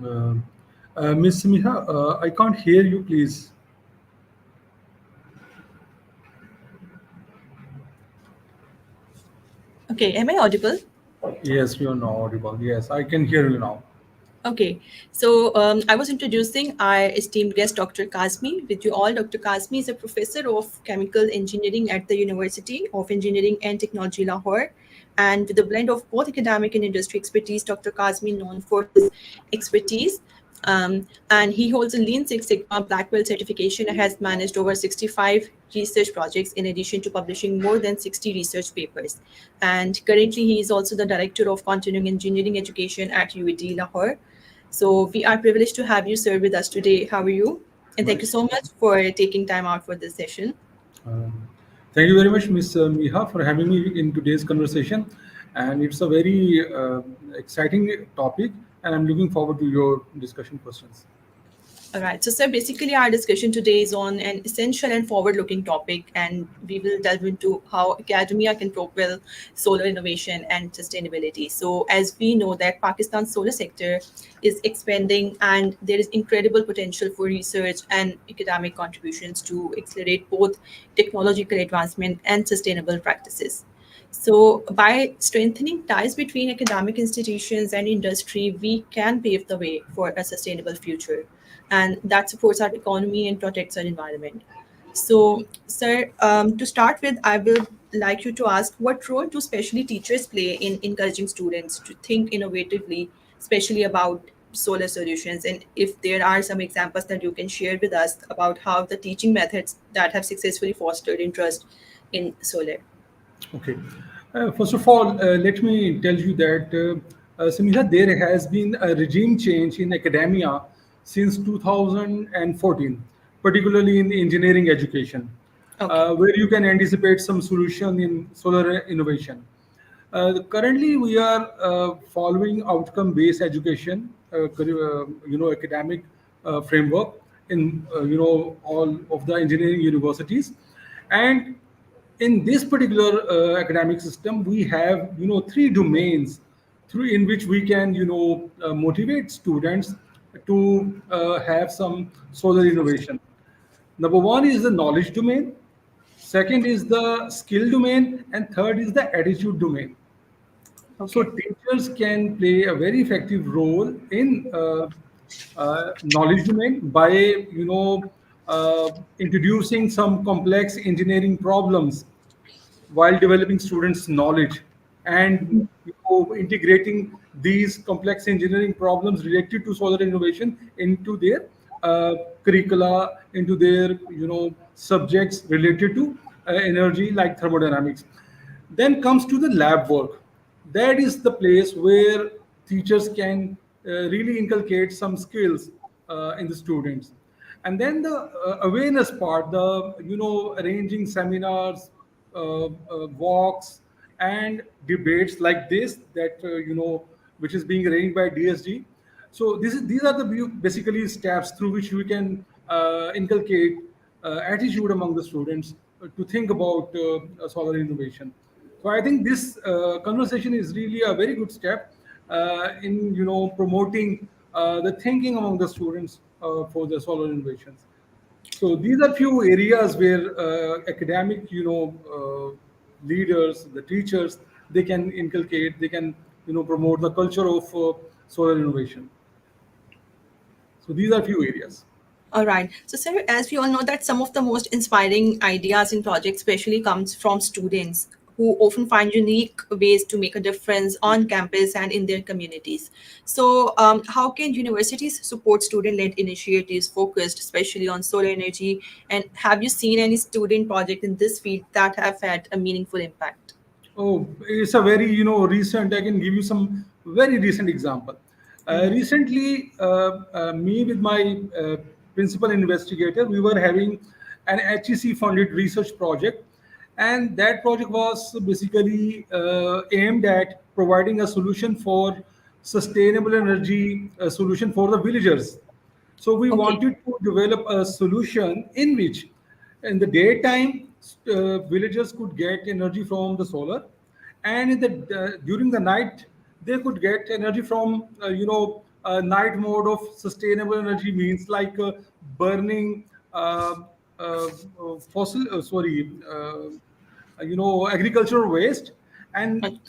Uh, Miss Miha, I can't hear you, please. Okay, am I audible? Yes, you are now audible. Yes, I can hear you now. Okay, so I was introducing our esteemed guest, Dr. Kazmi. With you all, Dr. Kazmi is a professor of chemical engineering at the University of Engineering and Technology, Lahore. And with a blend of both academic and industry expertise, Dr. Kazmi known for his expertise. And he holds a Lean Six Sigma Black Belt certification and has managed over 65 research projects in addition to publishing more than 60 research papers. And currently, he is also the Director of Continuing Engineering Education at UET Lahore. So we are privileged to have you, sir, with us today. How are you? And thank you Nice. so much for taking time out for this session. Um, Thank you very much, Miss Miha, for having me in today's conversation. And it's a very exciting topic, and I'm looking forward to your discussion questions. All right. So, sir, basically, our discussion today is on an essential and forward looking topic, and we will delve into how academia can propel solar innovation and sustainability. So, as we know, that Pakistan's solar sector is expanding, and there is incredible potential for research and academic contributions to accelerate both technological advancement and sustainable practices. So, by strengthening ties between academic institutions and industry, we can pave the way for a sustainable future, and that supports our economy and protects our environment. So, sir, to start with, I would like you to ask what role do specially teachers play in encouraging students to think innovatively, especially about solar solutions, and if there are some examples that you can share with us about how the teaching methods that have successfully fostered interest in solar. Okay. First of all, let me tell you that, Samiha, there has been a regime change in academia since 2014, particularly in engineering education, Okay. where you can anticipate some solution in solar innovation. Currently, we are following outcome-based education, academic framework in all of the engineering universities, and in this particular academic system, we have three domains through in which we can motivate students to have some solar innovation. Number one is the knowledge domain, second is the skill domain, and third is the attitude domain. So Okay. teachers can play a very effective role in knowledge domain by introducing some complex engineering problems while developing students' knowledge and integrating these complex engineering problems related to solar innovation into their curricula, into their subjects related to energy like thermodynamics. Then comes to the lab work. That is the place where teachers can really inculcate some skills in the students. And then the awareness part, the arranging seminars, walks, and debates like this that which is being arranged by DSG. So these are the basically steps through which we can inculcate attitude among the students to think about solar innovation. So I think this conversation is really a very good step in promoting the thinking among the students for the solar innovations. So these are few areas where academic, leaders, the teachers, they can inculcate, they can, promote the culture of solar innovation. So these are few areas. All right. So, sir, as we all know that some of the most inspiring ideas in projects especially comes from students who often find unique ways to make a difference on campus and in their communities. So, how can universities support student-led initiatives focused especially on solar energy? And have you seen any student project in this field that have had a meaningful impact? Oh, it's a very recent. I can give you some very recent example. Recently, me with my principal investigator, we were having an HEC funded research project, and that project was basically aimed at providing a solution for sustainable energy solution for the villagers. So we Okay. wanted to develop a solution in which, in the daytime, villagers could get energy from the solar, and in the during the night they could get energy from night mode of sustainable energy means like burning fossil, sorry, agricultural waste, and Okay.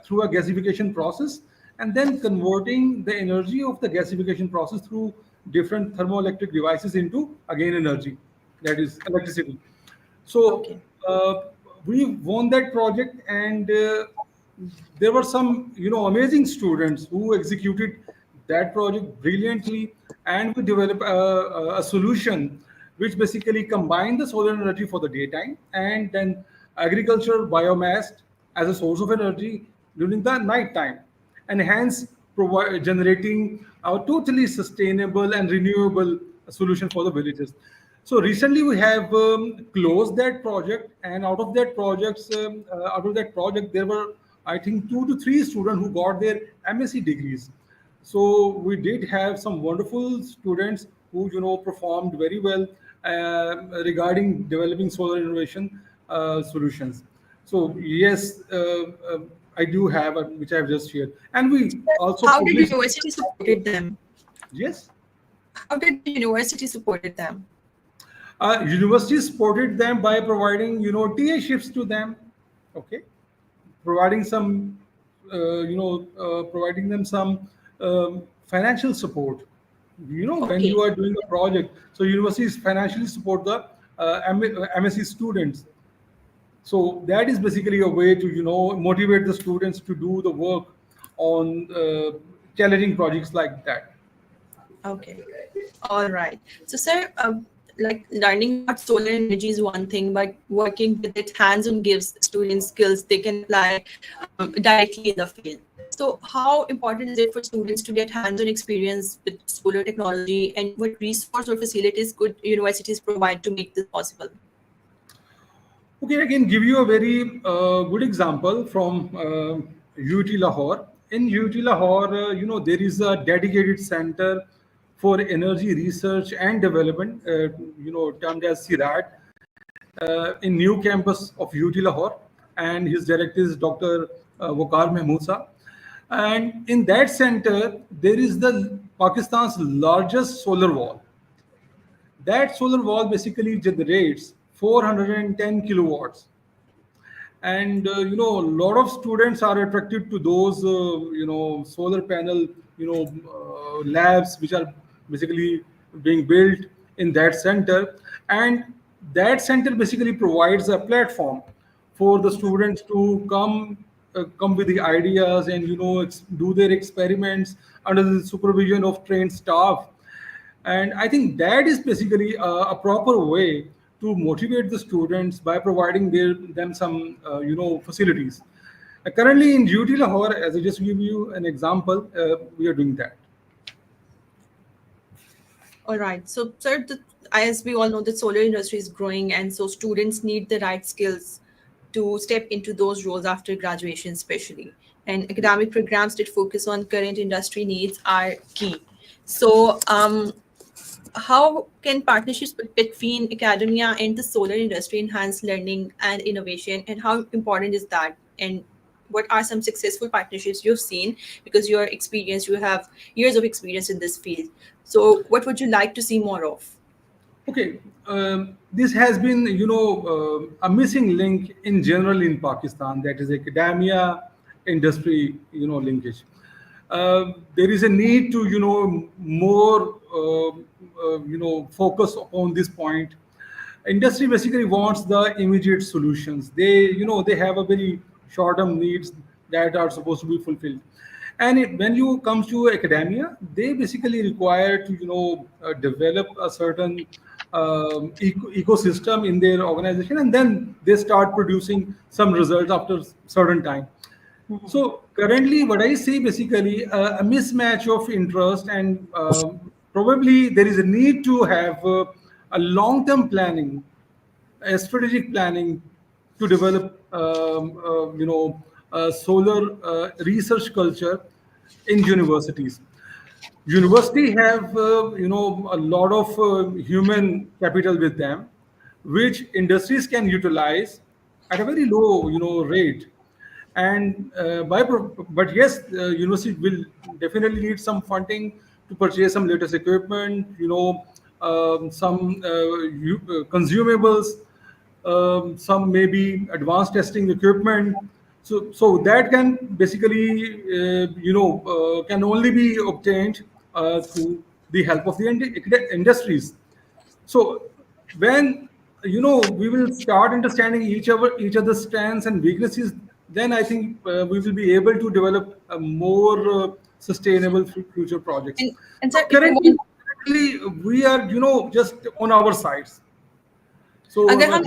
through a gasification process, and then converting the energy of the gasification process through different thermoelectric devices into again energy, that is electricity. So Okay. we won that project, and there were some amazing students who executed that project brilliantly, and we developed a solution which basically combined the solar energy for the daytime and then agricultural biomass as a source of energy during the night time, and hence generating a totally sustainable and renewable solution for the villages. So recently we have closed that project, and out of that project, there were, I think, 2 to 3 students who got their MSc degrees. So we did have some wonderful students who performed very well regarding developing solar innovation solutions. So yes, I do have which I've just shared, and we also How did published. university supported them? Yes. How did the university supported them? Universities supported them by providing, TA shifts to them. Okay, providing some, providing them some financial support. When you Okay. are doing a project, so universities financially support the MSc students. So that is basically a way to, motivate the students to do the work on challenging projects like that. Okay. All right. So, sir, like learning about solar energy is one thing, but working with it hands-on gives students skills they can apply directly in the field. So, how important is it for students to get hands-on experience with solar technology, and what resource or facilities could universities provide to make this possible? Okay, I can give you a very good example from UT Lahore. In UT Lahore, there is a dedicated center for energy research and development, termed as CIRAT, in new campus of UT Lahore, and his director is Dr. Waqar Mahmood. And in that center, there is the Pakistan's largest solar wall. That solar wall basically generates 410 kilowatts, and a lot of students are attracted to those solar panel labs which are basically being built in that center, and that center basically provides a platform for the students to come with the ideas and do their experiments under the supervision of trained staff. And I think that is basically a proper way to motivate the students by providing them some facilities. Currently in UT Lahore, as I just give you an example, we are doing that. All right. So, sir, as we all know, the solar industry is growing, and so students need the right skills to step into those roles after graduation, especially. And academic programs that focus on current industry needs are key. So, how can partnerships between academia and the solar industry enhance learning and innovation, and how important is that? And what are some successful partnerships you've seen, because you're experienced, you have years of experience in this field? So what would you like to see more of? Okay, this has been, a missing link in general in Pakistan. That is academia, industry, linkage. There is a need to, more, focus upon this point. Industry basically wants the immediate solutions. They have a very short-term needs that are supposed to be fulfilled. And when you come to academia, they basically require to develop a certain ecosystem in their organization, and then they start producing some results after certain time. So currently, what I see basically a mismatch of interest, and probably there is a need to have a long-term planning, a strategic planning to develop, a solar research culture in universities. University have a lot of human capital with them, which industries can utilize at a very low rate, And but yes, university will definitely need some funding to purchase some latest equipment, some consumables, some maybe advanced testing equipment. So that can basically, can only be obtained through the help of the industries. So when we will start understanding each other's strengths and weaknesses, then I think we will be able to develop a more sustainable future projects. And So sir, if you currently, want, currently we are just on our sides. So अगर हम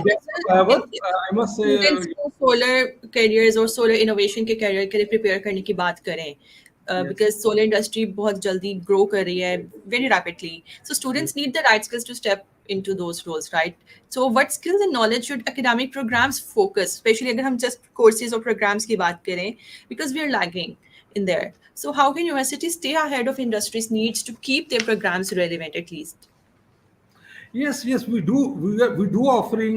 however, ऐसे I must say, students को solar careers और solar innovation के career के लिए prepare करने की बात करें, yes, बिकॉज सोलर इंडस्ट्री बहुत जल्दी ग्रो कर रही है very rapidly, so yes. Students need the right skills to step into those roles, right? So what skills and knowledge should academic programs focus, especially अगर हम just courses or programs की बात करें, because we are lagging in there. So how can universities stay ahead of industry's needs to keep their programs relevant at least? Yes, yes, we do. We do offering,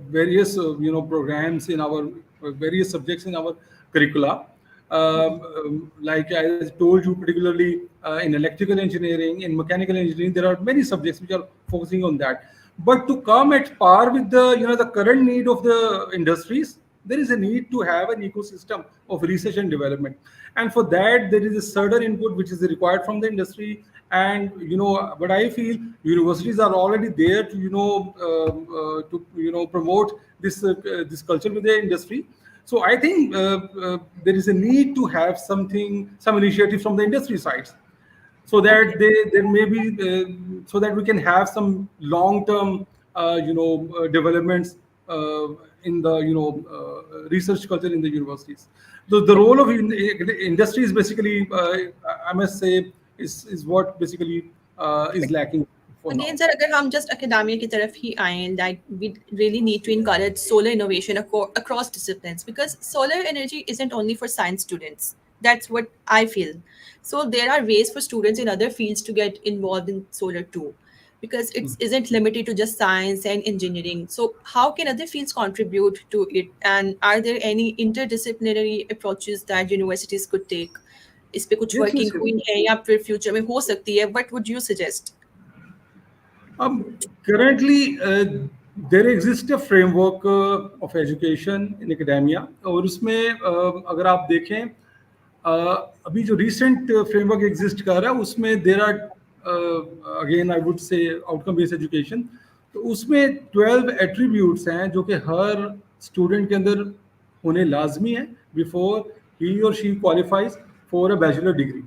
various, programs in our various subjects in our curricula. Like I told you, particularly in electrical engineering, in mechanical engineering, there are many subjects which are focusing on that. But to come at par with the current need of the industries, there is a need to have an ecosystem of research and development, and for that there is a certain input which is required from the industry. And but I feel universities are already there to promote this culture with the industry. So I think there is a need to have some initiative from the industry sides, so that Okay. there may be so that we can have some long term developments in the research culture in the universities. The role of industry is basically, I must say, is what basically is lacking for Again, now. sir, अगर हम just academia की तरफ ही आएं, like we really need to encourage solar innovation across disciplines, because solar energy isn't only for science students. That's what I feel. So there are ways for students in other fields to get involved in solar too, because it isn't limited to just science and engineering. So how can other fields contribute to it? And are there any interdisciplinary approaches that universities could take? इस पे कुछ Yes, yes, working yes. हुई है या फिर future में हो सकती है? What would you suggest? Currently, there exists a framework of education in academia, और उसमें अगर आप देखें, अभी जो recent framework exist कर रहा है उसमें there are again I would say outcome based education. तो उसमें 12 attributes हैं जो कि हर student के अंदर होने लाजमी है before he or she qualifies for a bachelor degree.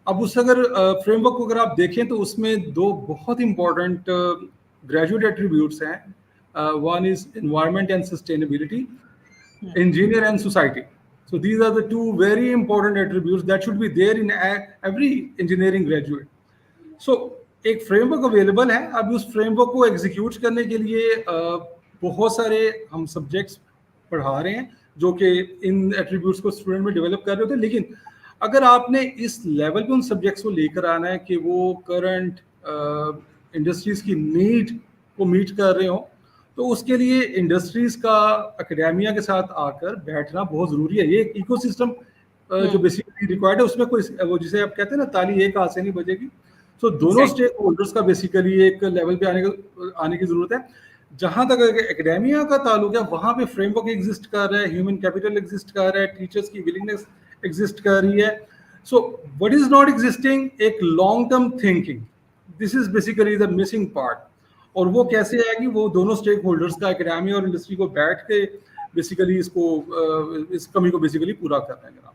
अब उस अगर फ्रेमवर्क को अगर आप देखें तो उसमें दो बहुत इंपॉर्टेंट ग्रेजुएट एट्रीब्यूट्स हैं. One is environment and sustainability, engineer and society. So these are the two very important attributes that should be there in every engineering graduate. सो एक फ्रेमवर्क अवेलेबल है. अब उस फ्रेमवर्क को एग्जीक्यूट करने के लिए बहुत सारे हम सब्जेक्ट्स पढ़ा रहे हैं जो कि इन एट्रीब्यूट्स को स्टूडेंट में डेवलप कर रहे होते हैं. लेकिन अगर आपने इस लेवल पे उन सब्जेक्ट्स को लेकर आना है कि वो करंट इंडस्ट्रीज की नीड को मीट कर रहे हो, तो उसके लिए इंडस्ट्रीज का एकेडेमिया के साथ आकर बैठना बहुत ज़रूरी है. ये एक इकोसिस्टम जो बेसिकली रिक्वायर्ड है, उसमें कोई वो जिसे आप कहते हैं ना ताली एक हाथ से नहीं बजेगी. सो दोनों Exactly. स्टेक होल्डर्स का बेसिकली एक लेवल पे आने की ज़रूरत है. जहां तक एकेडेमिया का ताल्लुक है वहां पे फ्रेमवर्क एग्जिस्ट कर रहा है, ह्यूमन कैपिटल एग्जिस्ट कर रहा है, टीचर्स की विलिंगनेस एग्जिस्ट कर रही है. So what is not existing, एक long term thinking. This is basically the missing part. और वो कैसे आएगी, वो दोनों स्टेक होल्डर्स का, एकेडेमिया और इंडस्ट्री को बैठ के बेसिकली इस कमी को बेसिकली पूरा करना है.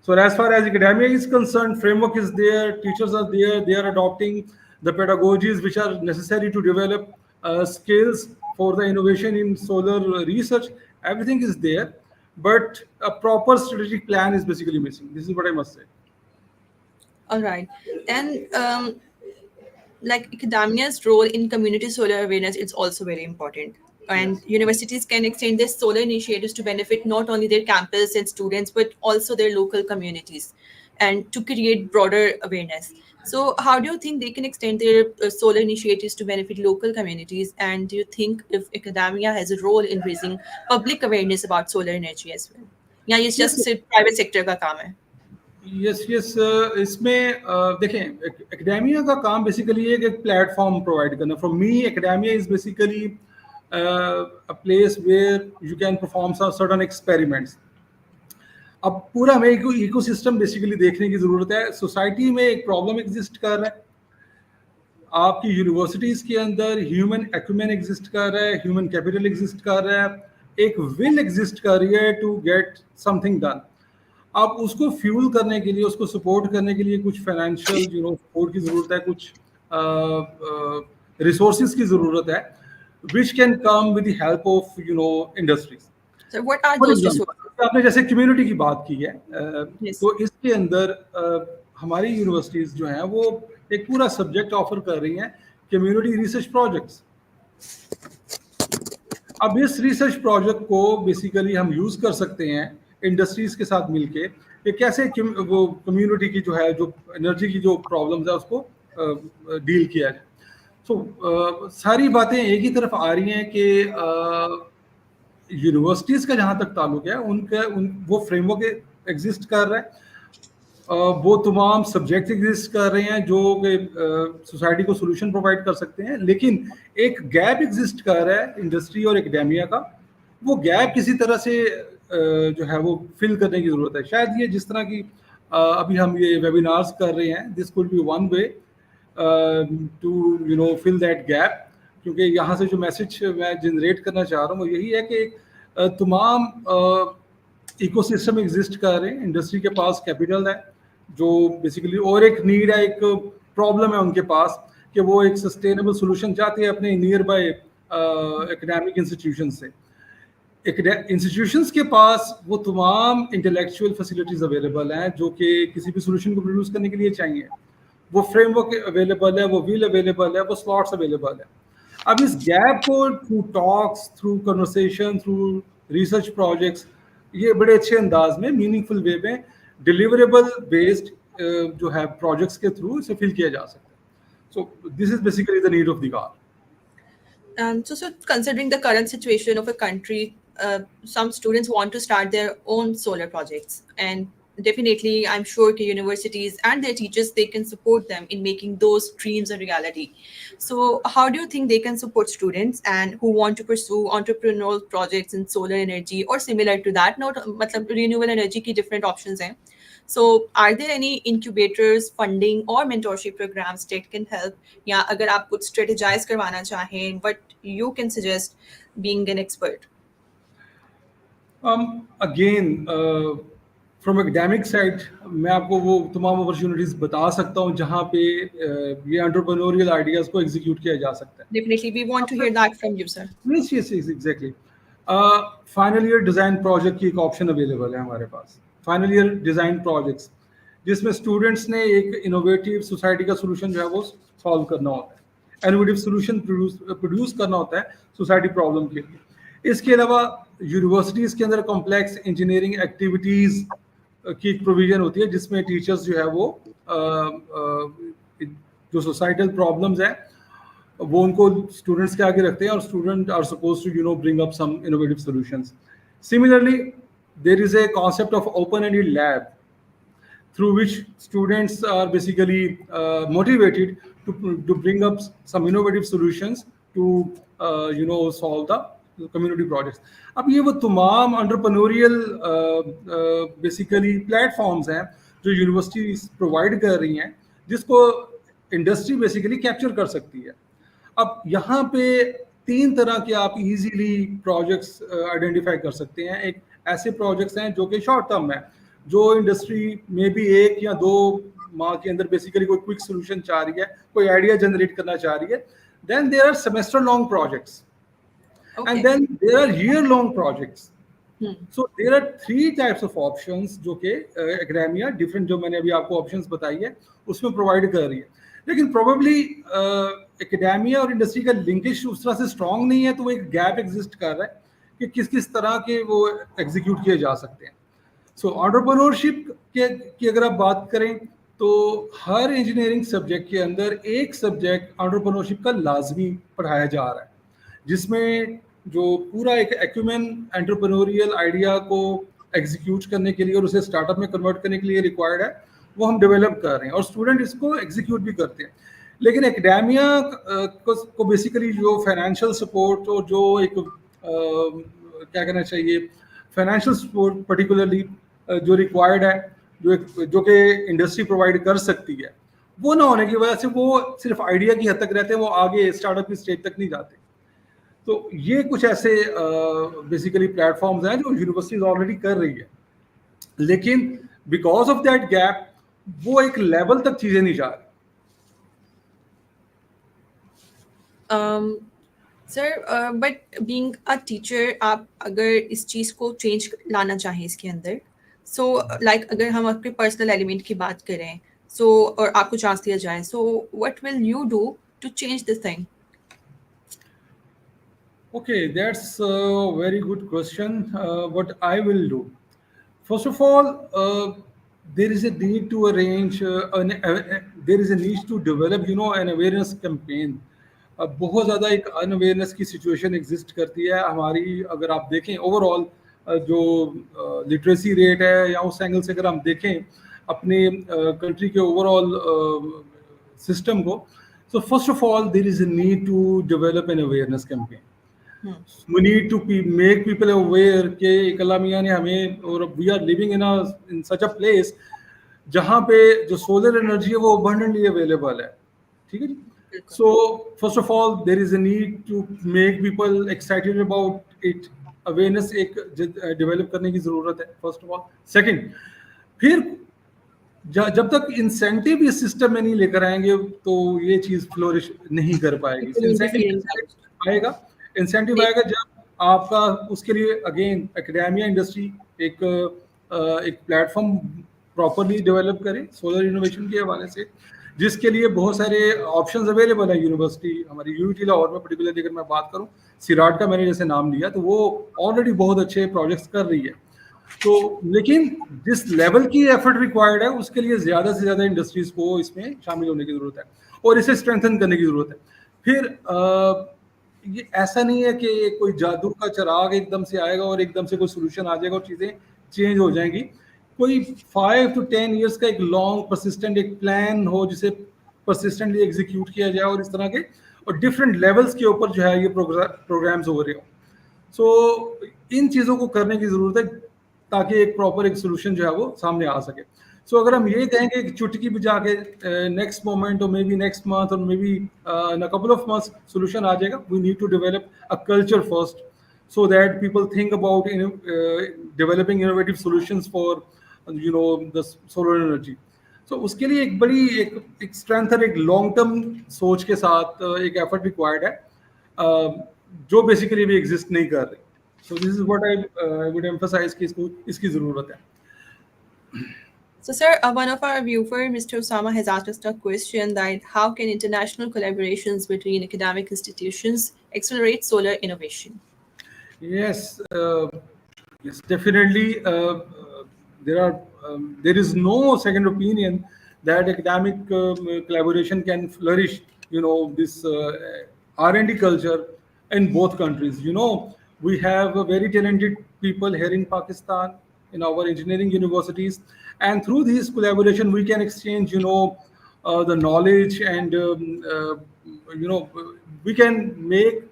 So as far as academia is concerned, framework is there, teachers are there, they are adopting the pedagogies which are necessary to develop skills for the innovation in solar research. Everything is there, but a proper strategic plan is basically missing. This is what I must say. All right. And like academia's role in community solar awareness is also very important. And Yes. universities can extend their solar initiatives to benefit not only their campus and students, but also their local communities and to create broader awareness. So, how do you think they can extend their solar initiatives to benefit local communities? And do you think if academia has a role in raising public awareness about solar energy as well? या ये just Yes, सिर्फ private sector का काम है? Yes yes इसमें देखें, academia का काम बेसिकली एक प्लेटफॉर्म प्रोवाइड करना. For me academia is basically a place where you can perform certain experiments. अब पूरा हमें इकोसिस्टम बेसिकली देखने की जरूरत है. सोसाइटी में एक प्रॉब्लम एग्जिस्ट कर रहा है, आपकी यूनिवर्सिटीज के अंदर ह्यूमन एक्यूमेन एग्जिस्ट कर रहा है, ह्यूमन कैपिटल एग्जिस्ट कर रहा है, एक विल एग्जिस्ट कर रही है टू गेट समथिंग डन. अब उसको फ्यूल करने के लिए, उसको सपोर्ट करने के लिए कुछ फाइनेंशियल सपोर्ट की जरूरत है, कुछ रिसोर्सेज की जरूरत है, which can come with the help of industries. Sir what are for those resources? Example, आपने जैसे कम्युनिटी की बात की है, यस. तो इसके अंदर हमारी यूनिवर्सिटीज जो हैं वो एक पूरा सब्जेक्ट ऑफर कर रही हैं, कम्युनिटी रिसर्च प्रोजेक्ट्स. अब इस रिसर्च प्रोजेक्ट को बेसिकली हम यूज कर सकते हैं इंडस्ट्रीज के साथ मिलके कि कैसे वो कम्युनिटी की जो है, जो एनर्जी की जो प्रॉब्लम्स है उसको डील किया जाए. सो सारी बातें एक ही तरफ आ रही हैं कि यूनिवर्सिटीज का जहां तक ताल्लुक है, वो फ्रेमवर्क एग्जिस्ट कर रहा है, वो तमाम सब्जेक्ट एग्जिस्ट कर रहे हैं जो सोसाइटी को सोल्यूशन प्रोवाइड कर सकते हैं. लेकिन एक गैप एग्जिस्ट कर रहा है इंडस्ट्री और एकेडेमिया का. वो गैप किसी तरह से जो है वो फिल करने की जरूरत है. शायद ये जिस तरह की अभी हम ये वेबिनार्स कर रहे हैं, this could be one way to fill that gap. क्योंकि यहाँ से जो मैसेज मैं जनरेट करना चाह रहा हूँ वो यही है कि तमाम इकोसिस्टम एग्जिस्ट कर रहे हैं. इंडस्ट्री के पास कैपिटल है जो बेसिकली, और एक नीड है, एक प्रॉब्लम है उनके पास कि वो एक सस्टेनेबल सोल्यूशन चाहते हैं अपने नियर बाय एकेडमिक इंस्टीट्यूशन से. इंस्टीट्यूशंस के पास वो तमाम इंटेलेक्चुअल फैसिलिटीज अवेलेबल हैं जो कि किसी भी सोल्यूशन को प्रोड्यूस करने के लिए चाहिए. वो फ्रेमवर्क अवेलेबल है, वो व्हील अवेलेबल है, वो स्लॉट्स अवेलेबल है. अब इस गैप को through talks, through conversation, through research projects, ये बड़े अच्छे अंदाज में, मीनिंगफुल वे में, डिलीवरेबल बेस्ड जो है प्रोजेक्ट्स के थ्रू इसे फिल किया जा सकता है. सो this is basically the need of the car. So considering the current situation of a country, some students want to start their own solar projects, and definitely, I'm sure that universities and their teachers, they can support them in making those dreams a reality. So, how do you think they can support students and who want to pursue entrepreneurial projects in solar energy or similar to that? Not, मतलब renewable energy की different options हैं. So, are there any incubators, funding, or mentorship programs that can help? या अगर आप कुछ strategize करवाना चाहें, what you can suggest being an expert? Again from academic side मैं आपको वो तमाम अपॉर्चुनिटीज बता सकता हूँ जहाँ पे ये एंटरप्रेन्योरियल आइडियाज को एग्जीक्यूट किया जा सकता है. Definitely, we want to hear that from you, sir. Yes yes yes exactly. Final year design project की एक ऑप्शन अवेलेबल है हमारे पास. फाइनल ईयर डिज़ाइन प्रोजेक्ट्स जिसमें स्टूडेंट्स ने एक इनोवेटिव सोसाइटी का सोल्यूशन जो है वो सॉल्व करना होता है, इनोवेटिव सोल्यूशन प्रोड्यूस करना होता है सोसाइटी प्रॉब्लम के लिए. इसके अलावा यूनिवर्सिटीज़ के अंदर कॉम्प्लेक्स इंजीनियरिंग एक्टिविटीज़ की एक प्रोविजन होती है जिसमें टीचर्स जो है वो जो सोसाइटल प्रॉब्लम्स हैं वो उनको स्टूडेंट्स के आगे रखते हैं और student are suppose to bring up some innovative solutions. Similarly, there is a concept of open-ended lab through which students are basically motivated to bring up some innovative solutions to solve the community projects. अब ये वो तमाम entrepreneurial basically platforms हैं जो universities provide कर रही हैं जिसको इंडस्ट्री बेसिकली कैप्चर कर सकती है. अब यहाँ पे 3 तरह के आप इजीली प्रोजेक्ट्स आइडेंटिफाई कर सकते हैं. एक ऐसे प्रोजेक्ट्स हैं जो कि शॉर्ट टर्म है, जो इंडस्ट्री में भी 1 या 2 माह के अंदर बेसिकली कोई क्विक सोल्यूशन चाह रही है, कोई आइडिया जनरेट करना चाह रही है. Then there are semester long projects and then there are year long projects. So there are 3 types of options जो कि एकेडेमिया डिफरेंट, जो मैंने अभी आपको ऑप्शंस बताई है उसमें प्रोवाइड कर रही है. लेकिन प्रोबेबली एकेडेमिया और इंडस्ट्री का लिंकेज उस तरह से स्ट्रांग नहीं है, तो वो एक गैप एग्जिस्ट कर रहा है कि किस किस तरह के वो एग्जीक्यूट किए जा सकते हैं. सो एंटरप्रेन्योरशिप की अगर आप बात करें तो हर इंजीनियरिंग सब्जेक्ट के अंदर एक सब्जेक्ट एंटरप्रेन्योरशिप का लाजमी पढ़ाया जा रहा है, जिसमें जो पूरा एक एक्यूमेन एंटरप्रेन्योरियल आइडिया को एग्जीक्यूट करने के लिए और उसे स्टार्टअप में कन्वर्ट करने के लिए रिक्वायर्ड है, वो हम डेवलप कर रहे हैं और स्टूडेंट इसको एग्जीक्यूट भी करते हैं। लेकिन एकेडेमिया को बेसिकली जो फाइनेंशियल सपोर्ट और जो एक क्या कहना चाहिए, फाइनेंशियल सपोर्ट पर्टिकुलरली जो रिक्वायर्ड है, जो कि इंडस्ट्री प्रोवाइड कर सकती है, वो ना होने की वजह से वो सिर्फ आइडिया की हद तक रहते हैं, वो आगे स्टार्टअप की स्टेज तक नहीं जाते। तो ये कुछ ऐसे बेसिकली प्लेटफॉर्म्स हैं जो यूनिवर्सिटीज ऑलरेडी कर रही है, लेकिन बिकॉज ऑफ दैट गैप वो एक लेवल तक चीजें नहीं जा रही। Sir but being a teacher, आप अगर इस चीज़ को चेंज लाना चाहें इसके अंदर, सो लाइक अगर हम अपने पर्सनल एलिमेंट की बात करें, सो और आपको चांस दिया जाए, so what will you do to change this thing? Okay, that's a very good question. What I will do, first of all, there is a need to arrange, there is a need to develop, an awareness campaign. बहुत ज़्यादा एक unawareness की situation exist करती है हमारी, अगर आप देखें ओवरऑल जो लिटरेसी रेट है, या उस एंगल से अगर हम देखें अपने कंट्री के ओवरऑल सिस्टम को, so first of all there is a need to develop an awareness campaign. We need to make people aware कि इकल्ला मियाँ ने हमें, और we are living in such a place जहाँ पे जो सोलर एनर्जी है वो abundantly अवेलेबल है, ठीक है जी। So first of all there is a need to make people excited about it, awareness एक डेवलप करने की जरूरत है फर्स्ट ऑफ ऑल। सेकंड, फिर जब तक इंसेंटिव इस सिस्टम में नहीं लेकर आएंगे तो ये चीज फ्लोरिश नहीं कर पाएगी। इंसेंटिव आएगा, इंसेंटिव आएगा जब आपका उसके लिए अगेन एकेडेमिया इंडस्ट्री एक प्लेटफॉर्म प्रॉपरली डेवलप करे सोलर इनोवेशन के हवाले से, जिसके लिए बहुत सारे ऑप्शंस अवेलेबल है। यूनिवर्सिटी हमारी यूटी लाहौर में पर्टिकुलरली अगर मैं बात करूं, सिराट का मैंने जैसे नाम लिया, तो वो ऑलरेडी बहुत अच्छे प्रोजेक्ट्स कर रही है। तो लेकिन जिस लेवल की एफर्ट रिक्वायर्ड है उसके लिए ज़्यादा से ज़्यादा इंडस्ट्रीज को इसमें शामिल होने की ज़रूरत है और इसे स्ट्रेंथन करने की ज़रूरत है। फिर ये ऐसा नहीं है कि कोई जादू का चिराग एकदम से आएगा और एकदम से कोई सोल्यूशन आ जाएगा और चीज़ें चेंज हो जाएंगी। कोई 5 to 10 ईयर्स का एक लॉन्ग परसिस्टेंट एक प्लान हो जिसे परसिस्टेंटली एग्जीक्यूट किया जाए और इस तरह के और डिफरेंट लेवल्स के ऊपर जो है ये प्रोग्राम्स हो रहे हो। सो इन चीज़ों को करने की ज़रूरत है ताकि एक प्रॉपर एक सोल्यूशन जो है वो सामने आ सके। सो अगर हम ये कहेंगे कि चुटकी बजा के नेक्स्ट मोमेंट और मे बी नेक्स्ट मंथ और may be in a couple of months solution आ जाएगा, we need to develop a culture first so that people think about developing innovative solutions for the solar energy. So उसके लिए एक बड़ी एक strength और एक लॉन्ग टर्म सोच के साथ एक एफर्ट रिक्वायर्ड है जो बेसिकली भी एग्जिस्ट नहीं कर रही। So this is what I would emphasize कि इसकी ज़रूरत है। So, sir, one of our viewer, Mr. Osama, has asked us a question that how can international collaborations between academic institutions accelerate solar innovation? Yes, yes, definitely. There is no second opinion that academic collaboration can flourish. This R&D culture in both countries. We have very talented people here in Pakistan in our engineering universities, and through this collaboration we can exchange, the knowledge and we can make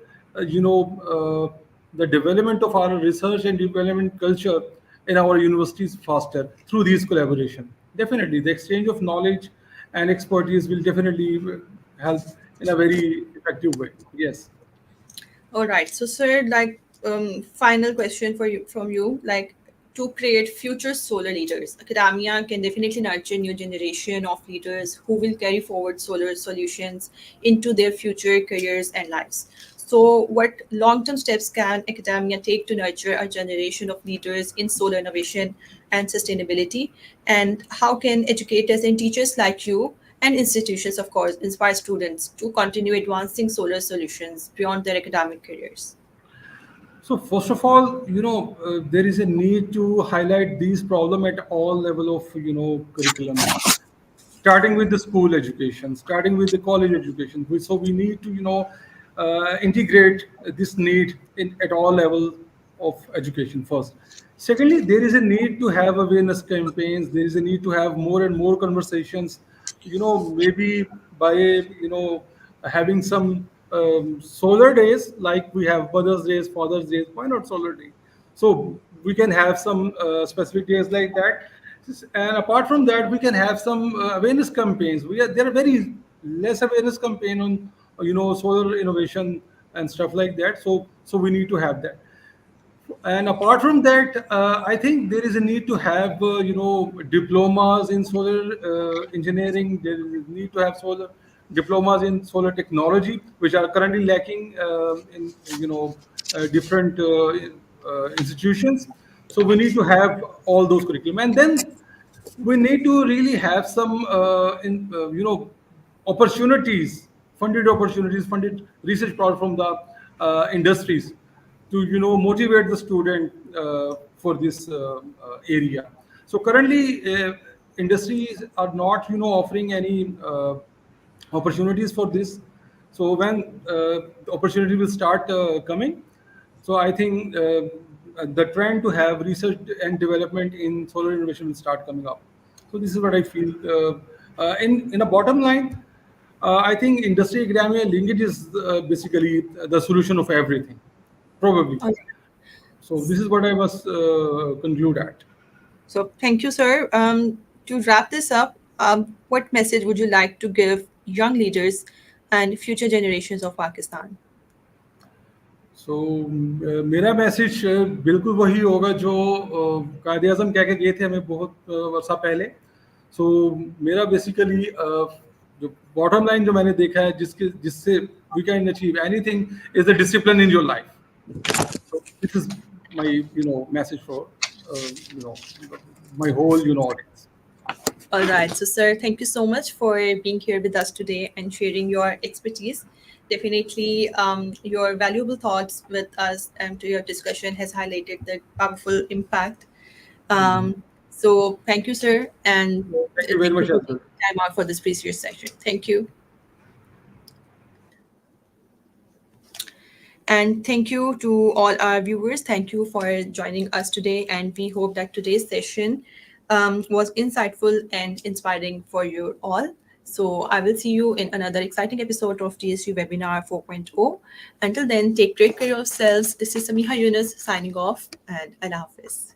the development of our research and development culture in our universities faster through these collaboration. Definitely, the exchange of knowledge and expertise will definitely help in a very effective way. Yes. All right. So, sir, final question from you, to create future solar leaders, academia can definitely nurture new generation of leaders who will carry forward solar solutions into their future careers and lives. So, what long-term steps can academia take to nurture a generation of leaders in solar innovation and sustainability? And how can educators and teachers like you and institutions, of course, inspire students to continue advancing solar solutions beyond their academic careers? So first of all, there is a need to highlight these problems at all level of curriculum, starting with the school education, starting with the college education. So we need to integrate this need at all levels of education first. Secondly, there is a need to have awareness campaigns. There is a need to have more and more conversations. Maybe by having some solar days, like we have Mother's Days, Father's Days. Why not solar day? So we can have some specific days like that. And apart from that, we can have some awareness campaigns. There are very less awareness campaign on solar innovation and stuff like that. So we need to have that. And apart from that, I think there is a need to have diplomas in solar engineering. There is a need to have solar diplomas in solar technology, which are currently lacking in different institutions. So we need to have all those curriculum, and then we need to really have some opportunities, funded research project from the industries to motivate the student for this area. So currently industries are not offering any opportunities for this. So when the opportunity will start coming, so I think the trend to have research and development in solar innovation will start coming up. So this is what I feel. In a bottom line, I think industry academia linkage is basically the solution of everything, probably. All right. So this is what I must conclude at. So thank you, sir. To wrap this up, what message would you like to give young leaders and future generations of Pakistan? सो मेरा message बिल्कुल वही होगा जो कायदे आज़म कह के गए थे हमें बहुत वर्षा पहले. सो मेरा बेसिकली जो बॉटम लाइन जो मैंने देखा है जिससे we can achieve anything is the discipline in your life. So this is my message for my whole audience. All right. So, sir, thank you so much for being here with us today and sharing your expertise. Definitely, your valuable thoughts with us and to your discussion has highlighted the powerful impact. So, thank you, sir, and Thank you very much, for Azhar. taking time out for this precious session. Thank you. And thank you to all our viewers. Thank you for joining us today. And we hope that today's session was insightful and inspiring for you all. So I will see you in another exciting episode of DSG Webinar 4.0. Until then, take great care of yourselves. This is Samiha Yunus signing off, and Allah Hafiz.